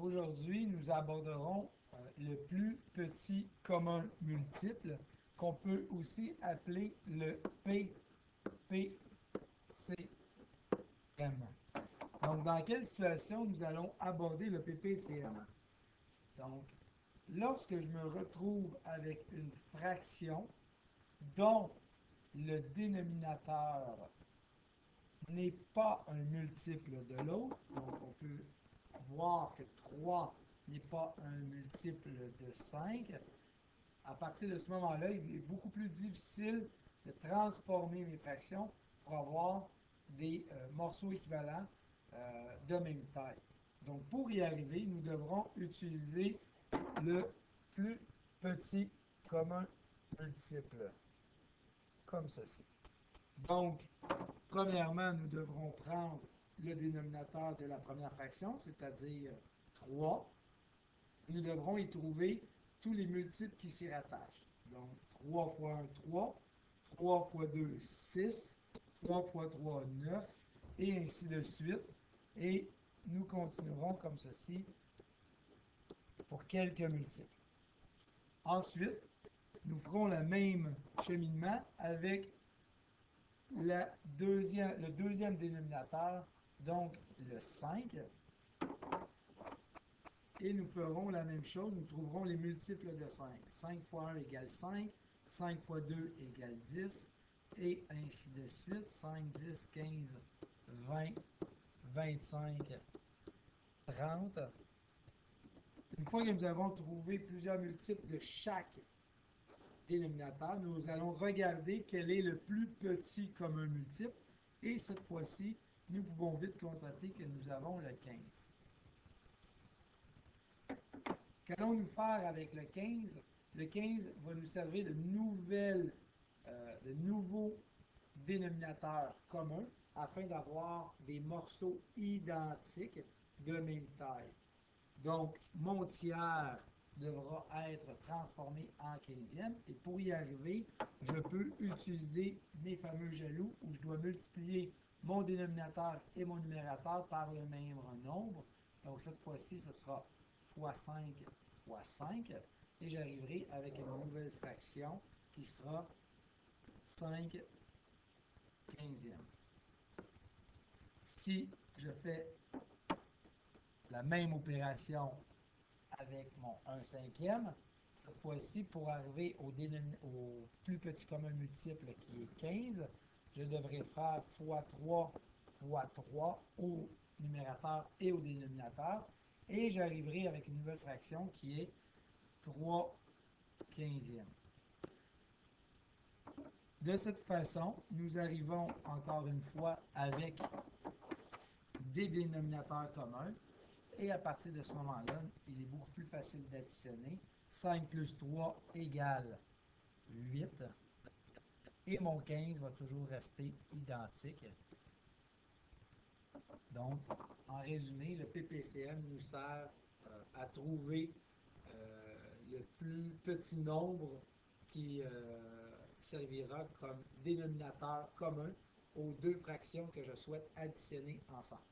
Aujourd'hui, nous aborderons le plus petit commun multiple, qu'on peut aussi appeler le PPCM. Donc, dans quelle situation nous allons aborder le PPCM? Donc, lorsque je me retrouve avec une fraction dont le dénominateur n'est pas un multiple de l'autre, donc on peut voir que 3 n'est pas un multiple de 5, à partir de ce moment-là, il est beaucoup plus difficile de transformer mes fractions pour avoir des morceaux équivalents de même taille. Donc, pour y arriver, nous devrons utiliser le plus petit commun multiple, comme ceci. Donc, premièrement, nous devrons prendre le dénominateur de la première fraction, c'est-à-dire 3. Nous devrons y trouver tous les multiples qui s'y rattachent. Donc, 3 fois 1, 3. 3 fois 2, 6. 3 fois 3, 9. Et ainsi de suite. Et nous continuerons comme ceci pour quelques multiples. Ensuite, nous ferons le même cheminement avec le deuxième dénominateur, donc le 5. Et nous ferons la même chose, nous trouverons les multiples de 5. 5 fois 1 égale 5, 5 fois 2 égale 10, et ainsi de suite. 5, 10, 15, 20, 25, 30. Une fois que nous avons trouvé plusieurs multiples de chaque dénominateur, nous allons regarder quel est le plus petit commun multiple. Et cette fois-ci, nous pouvons vite constater que nous avons le 15. Qu'allons-nous faire avec le 15? Le 15 va nous servir de nouveaux dénominateurs communs afin d'avoir des morceaux identiques de même taille. Donc, mon tiers devra être transformé en 15e. Et pour y arriver, je peux utiliser mes fameux jaloux où je dois multiplier mon dénominateur et mon numérateur par le même nombre. Donc, cette fois-ci, ce sera fois 5 fois 5. Et j'arriverai avec une nouvelle fraction qui sera 5 quinzièmes. Si je fais la même opération avec mon 1 cinquième, cette fois-ci, pour arriver au plus petit commun multiple qui est 15, je devrais faire fois 3 fois 3 au numérateur et au dénominateur. Et j'arriverai avec une nouvelle fraction qui est 3 quinzièmes. De cette façon, nous arrivons encore une fois avec des dénominateurs communs. Et à partir de ce moment-là, il est beaucoup plus facile d'additionner. 5 plus 3 égale 8. Et mon 15 va toujours rester identique. Donc, en résumé, le PPCM nous sert à trouver le plus petit nombre qui servira comme dénominateur commun aux deux fractions que je souhaite additionner ensemble.